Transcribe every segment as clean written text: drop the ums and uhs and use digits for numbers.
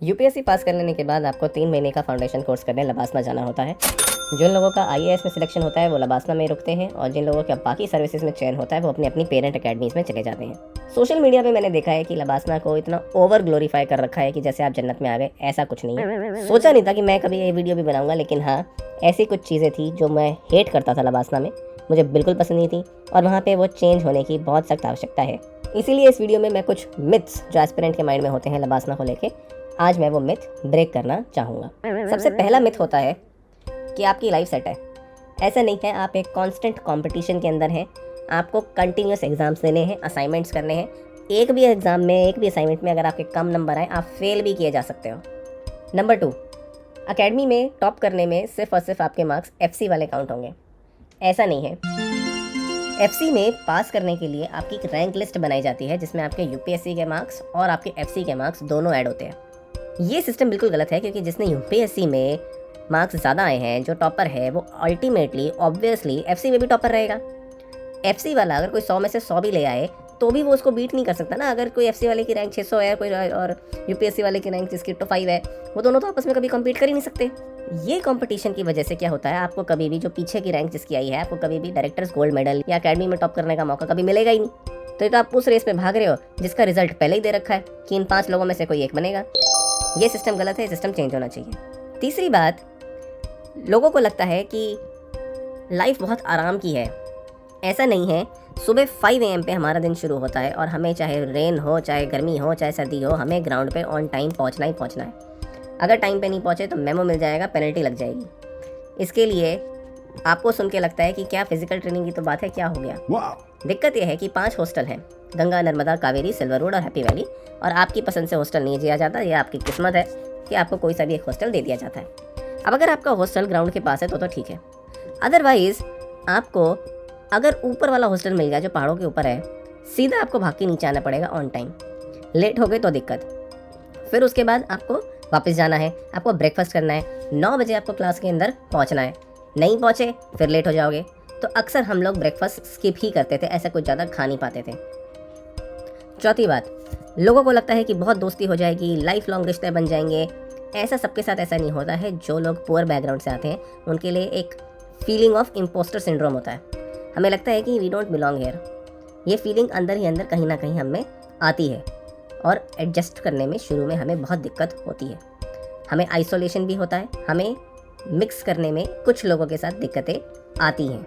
UPSC पास कर लेने के बाद आपको 3 महीने का फाउंडेशन कोर्स करने लबासना जाना होता है। जिन लोगों का आईएएस में सिलेक्शन होता है वो लबासना में रुकते हैं और जिन लोगों का बाकी सर्विसेज में चयन होता है वो अपनी अपनी पेरेंट अकेडमीज में चले जाते हैं। सोशल मीडिया पे मैंने देखा है कि लबासना को इतना ओवर ग्लोरीफाई कर रखा है कि जैसे आप जन्नत में आ गए, ऐसा कुछ नहीं है। सोचा नहीं था कि मैं कभी ये वीडियो भी बनाऊंगा, लेकिन हाँ, ऐसी कुछ चीज़ें थी जो मैं हेट करता था लबासना में, मुझे बिल्कुल पसंद नहीं थी और वहाँ पे वो चेंज होने की बहुत सख्त आवश्यकता है। इसीलिए इस वीडियो में मैं कुछ मिथ्स जो एस्पिरेंट के माइंड में होते हैं लबासना को लेके, आज मैं वो मिथ ब्रेक करना चाहूँगा। सबसे पहला मिथ होता है कि आपकी लाइफ सेट है। ऐसा नहीं है, आप एक कांस्टेंट कंपटीशन के अंदर हैं। आपको कंटिन्यूस एग्जाम्स देने हैं, असाइनमेंट्स करने हैं। एक भी एग्जाम में, एक भी असाइनमेंट में अगर आपके कम नंबर आए, आप फेल भी किए जा सकते हो। नंबर 2, अकेडमी में टॉप करने में सिर्फ और सिर्फ आपके मार्क्स एफसी वाले काउंट होंगे। ऐसा नहीं है। एफसी में पास करने के लिए आपकी एक रैंक लिस्ट बनाई जाती है जिसमें आपके यूपीएससी के मार्क्स और आपके एफसी के मार्क्स दोनों ऐड होते हैं। ये सिस्टम बिल्कुल गलत है, क्योंकि जिसने यूपीएससी में मार्क्स ज़्यादा आए हैं, जो टॉपर है, वो अल्टीमेटली ऑब्वियसली एफसी में भी टॉपर रहेगा। एफसी वाला अगर कोई 100 में से 100 भी ले आए तो भी वो उसको बीट नहीं कर सकता ना। अगर कोई एफसी वाले की रैंक 600 है कोई और यूपीएससी वाले की रैंक जिसकी टॉप 5 है, वो दोनों तो आपस में कभी कम्पीट कर ही नहीं सकते। ये कंपटीशन की वजह से क्या होता है, आपको कभी भी जो पीछे की रैंक जिसकी आई है, आपको कभी भी डायरेक्टर्स गोल्ड मेडल या अकेडमी में टॉप करने का मौका कभी मिलेगा ही नहीं। तो ये तो आप उस रेस में भाग रहे हो जिसका रिजल्ट पहले ही दे रखा है कि इन 5 लोगों में से कोई एक बनेगा। ये सिस्टम गलत है, सिस्टम चेंज होना चाहिए। तीसरी बात, लोगों को लगता है कि लाइफ बहुत आराम की है। ऐसा नहीं है। सुबह 5 AM पे हमारा दिन शुरू होता है और हमें चाहे रेन हो, चाहे गर्मी हो, चाहे सर्दी हो, हमें ग्राउंड पे ऑन टाइम पहुंचना ही पहुंचना है। अगर टाइम पे नहीं पहुंचे तो मेमो मिल जाएगा, पेनल्टी लग जाएगी। इसके लिए आपको सुन के लगता है कि क्या फिजिकल ट्रेनिंग की तो बात है, क्या हो गया। दिक्कत यह है कि 5 हॉस्टल हैं, गंगा, नर्मदा, कावेरी, सिल्वर वुड और हैप्पी वैली, और आपकी पसंद से हॉस्टल नहीं दिया जाता। यह आपकी किस्मत है कि आपको कोई सा भी एक हॉस्टल दे दिया जाता है। अब अगर आपका हॉस्टल ग्राउंड के पास है तो ठीक है। अदरवाइज आपको अगर ऊपर वाला हॉस्टल मिल गया जो पहाड़ों के ऊपर है, सीधा आपको भाग के नीचे आना पड़ेगा ऑन टाइम। लेट हो गए तो दिक्कत। फिर उसके बाद आपको वापस जाना है, आपको ब्रेकफास्ट करना है, 9 बजे आपको क्लास के अंदर पहुंचना है। नहीं पहुंचे फिर लेट हो जाओगे। तो अक्सर हम लोग ब्रेकफास्ट स्किप ही करते थे, ऐसा कुछ ज़्यादा खा नहीं पाते थे। चौथी बात, लोगों को लगता है कि बहुत दोस्ती हो जाएगी, लाइफ लॉन्ग रिश्ते बन जाएंगे। ऐसा सबके साथ ऐसा नहीं होता है। जो लोग पुअर बैकग्राउंड से आते हैं उनके लिए एक फीलिंग ऑफ इम्पोस्टर सिंड्रोम होता है। हमें लगता है कि वी डोंट बिलोंग हेयर। ये फीलिंग अंदर ही अंदर कहीं ना कहीं हमें आती है और एडजस्ट करने में शुरू में हमें बहुत दिक्कत होती है। हमें आइसोलेशन भी होता है, हमें मिक्स करने में कुछ लोगों के साथ दिक्कतें आती हैं।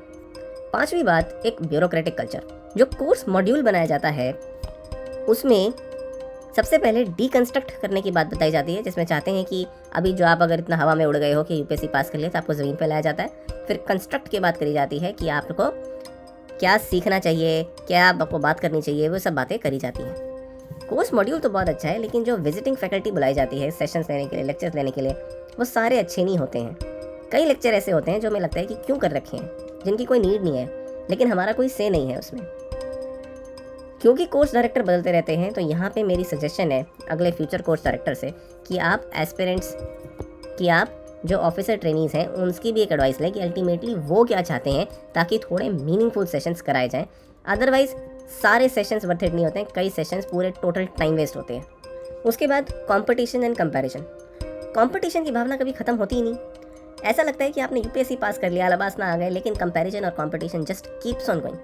पांचवी बात, एक ब्यूरोक्रेटिक कल्चर। जो कोर्स मॉड्यूल बनाया जाता है उसमें सबसे पहले डीकंस्ट्रक्ट करने की बात बताई जाती है, जिसमें चाहते हैं कि अभी जो आप अगर इतना हवा में उड़ गए हो कि यूपीएससी पास कर लिया, तो आपको ज़मीन पर लाया जाता है। फिर कंस्ट्रक्ट की बात करी जाती है कि आपको क्या सीखना चाहिए, क्या आपको बात करनी चाहिए, वो सब बातें करी जाती हैं। कोर्स मॉड्यूल तो बहुत अच्छा है, लेकिन जो विजिटिंग फैकल्टी बुलाई जाती है सेशंस लेने के लिए, लेक्चर्स लेने के लिए, वो सारे अच्छे नहीं होते हैं। कई लेक्चर ऐसे होते हैं जो हमें लगता है कि क्यों कर रखे हैं, जिनकी कोई नीड नहीं है, लेकिन हमारा कोई से नहीं है उसमें। क्योंकि कोर्स डायरेक्टर बदलते रहते हैं, तो यहाँ पे मेरी सजेशन है अगले फ्यूचर कोर्स डायरेक्टर से कि आप एस्पिरेंट्स, कि आप जो ऑफिसर ट्रेनीज़ हैं उनकी भी एक एडवाइस लें कि अल्टीमेटली वो क्या चाहते हैं, ताकि थोड़े मीनिंगफुल सेशंस कराए जाएं। अदरवाइज सारे सेशंस वर्थ इट नहीं होते हैं, कई सेशंस पूरे टोटल टाइम वेस्ट होते हैं। उसके बाद कंपटीशन एंड कंपैरिजन। कंपटीशन की भावना कभी ख़त्म होती ही नहीं। ऐसा लगता है कि आपने यूपीएससी पास कर लिया, लबासना आ गए, लेकिन कंपैरिजन और competition just keeps on going.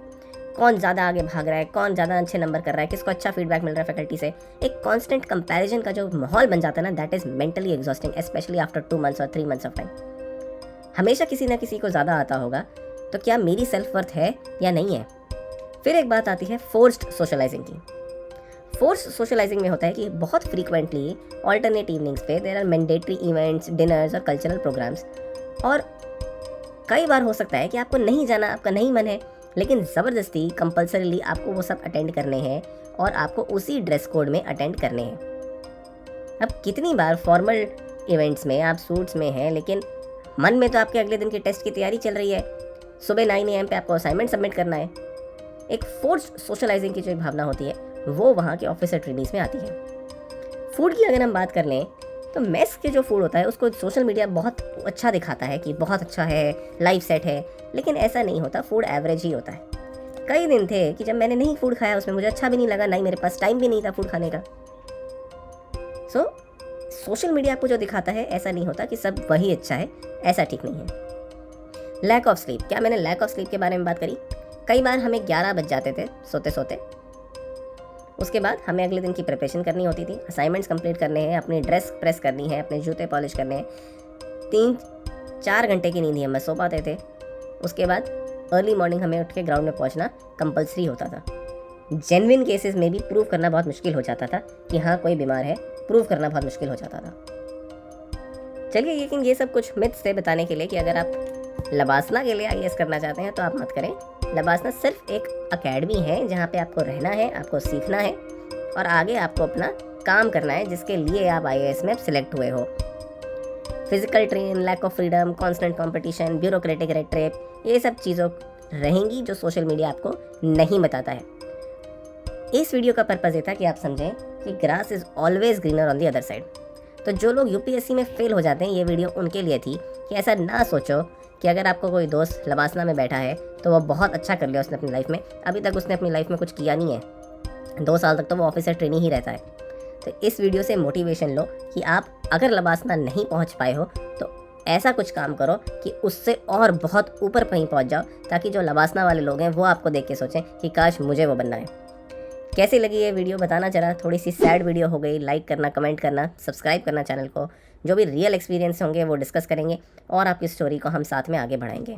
कौन ज़्यादा आगे भाग रहा है, कौन ज़्यादा अच्छे नंबर कर रहा है, किसको अच्छा फीडबैक मिल रहा है फैकल्टी से। एक कांस्टेंट कंपैरिजन का जो माहौल बन जाता है ना, that is mentally exhausting, specially after 2 months और 3 months ऑफ टाइम। हमेशा किसी ना किसी को ज़्यादा आता होगा, तो क्या मेरी सेल्फ वर्थ है या नहीं है। फिर एक बात आती है फोर्स्ड सोशलाइजिंग की। फोर्स सोशलाइजिंग में होता है कि बहुत फ्रीक्वेंटली ऑल्टरनेट इवनिंग्स पे there are mandatory events, dinners और कल्चरल प्रोग्राम्स, और कई बार हो सकता है कि आपको नहीं जाना, आपका नहीं मन है, लेकिन ज़बरदस्ती कंपल्सरीली आपको वो सब अटेंड करने हैं और आपको उसी ड्रेस कोड में अटेंड करने हैं। अब कितनी बार फॉर्मल इवेंट्स में आप सूट्स में हैं, लेकिन मन में तो आपके अगले दिन के टेस्ट की तैयारी चल रही है। सुबह 9 AM पे आपको असाइनमेंट सबमिट करना है। एक फोर्स्ड सोशलाइजिंग की जो भावना होती है वो वहाँ के ऑफिसर ट्रेनीज में आती है। फूड की अगर हम बात कर लें तो मेस के जो फूड होता है उसको सोशल मीडिया बहुत अच्छा दिखाता है कि बहुत अच्छा है, लाइफ सेट है, लेकिन ऐसा नहीं होता। फूड एवरेज ही होता है। कई दिन थे कि जब मैंने नहीं फूड खाया, उसमें मुझे अच्छा भी नहीं लगा, ना ही मेरे पास टाइम भी नहीं था फूड खाने का। सोशल मीडिया आपको जो दिखाता है ऐसा नहीं होता कि सब वही अच्छा है, ऐसा ठीक नहीं है। लैक ऑफ स्लीप, क्या मैंने लैक ऑफ स्लीप के बारे में बात करी? कई बार हमें 11 बज जाते थे सोते सोते। उसके बाद हमें अगले दिन की प्रिपरेशन करनी होती थी, असाइनमेंट्स कंप्लीट करने हैं, अपनी ड्रेस प्रेस करनी है, अपने जूते पॉलिश करने हैं। 3-4 घंटे की नींद ही हम सो पाते थे। उसके बाद अर्ली मॉर्निंग हमें उठ के ग्राउंड में पहुंचना कंपलसरी होता था। जेन्युइन केसेस में भी प्रूव करना बहुत मुश्किल हो जाता था कि हाँ कोई बीमार है, प्रूव करना बहुत मुश्किल हो जाता था। चलिए, लेकिन ये सब कुछ मिथ्स थे बताने के लिए कि अगर आप लबासना के लिए आईएएस करना चाहते हैं तो आप मत करें। लबासना सिर्फ एक अकेडमी है जहाँ पे आपको रहना है, आपको सीखना है और आगे आपको अपना काम करना है जिसके लिए आप आईएएस में सिलेक्ट हुए हो। Physical train, lack of freedom, constant competition, bureaucratic red tape, ये सब चीज़ों रहेंगी जो सोशल मीडिया आपको नहीं बताता है। इस वीडियो का पर्पज़ ये था कि आप समझें कि grass is always greener on the other side. तो जो लोग यूपीएससी में फेल हो जाते हैं, ये वीडियो उनके लिए थी कि ऐसा ना सोचो कि अगर आपको कोई दोस्त लबासना में बैठा है तो वो बहुत अच्छा कर लिया उसने अपनी लाइफ में। अभी तक उसने अपनी लाइफ में कुछ किया नहीं है, 2 साल तक तो वो ऑफिसर ट्रेनी ही रहता है। तो इस वीडियो से मोटिवेशन लो कि आप अगर लबासना नहीं पहुंच पाए हो तो ऐसा कुछ काम करो कि उससे और बहुत ऊपर कहीं पहुंच जाओ, ताकि जो लबासना वाले लोग हैं वो आपको देख के सोचें कि काश मुझे वो बनना है। कैसी लगी ये वीडियो बताना जरा। थोड़ी सी सैड वीडियो हो गई। लाइक करना, कमेंट करना, सब्सक्राइब करना चैनल को। जो भी रियल एक्सपीरियंस होंगे वो डिस्कस करेंगे और आपकी स्टोरी को हम साथ में आगे बढ़ाएंगे।